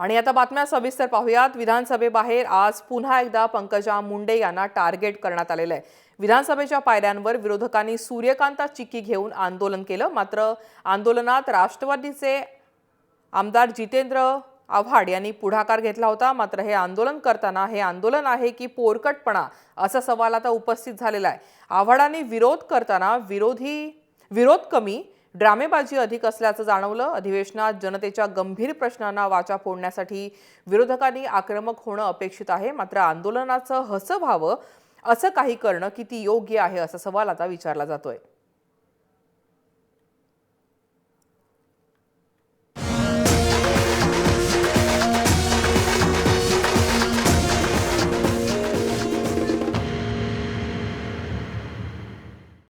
आणि आता बातम्या सविस्तर पाहूयात। विधानसभेबाहेर आज पुन्हा एकदा पंकजा मुंडे यांना टार्गेट करण्यात आलेलं आहे। विधानसभेच्या पायऱ्यांवर विरोधकांनी सूर्यकांता चिक्की घेऊन आंदोलन केलं। मात्र आंदोलनात राष्ट्रवादीचे आमदार जितेंद्र आव्हाड यांनी पुढाकार घेतला होता। मात्र हे आंदोलन करताना हे आंदोलन आहे की पोरकटपणा असा सवाल आता उपस्थित झालेला आहे। आव्हाडांनी विरोध करताना विरोध कमी ड्रामेबाजी अधिक असल्याचं जाणवलं। अधिवेशनात जनतेच्या गंभीर प्रश्नांना वाचा फोडण्यासाठी विरोधकांनी आक्रमक होणं अपेक्षित आहे। मात्र आंदोलनाचं हसं व्हावं असं काही करणं किती योग्य आहे असा सवाल आता विचारला जातोय।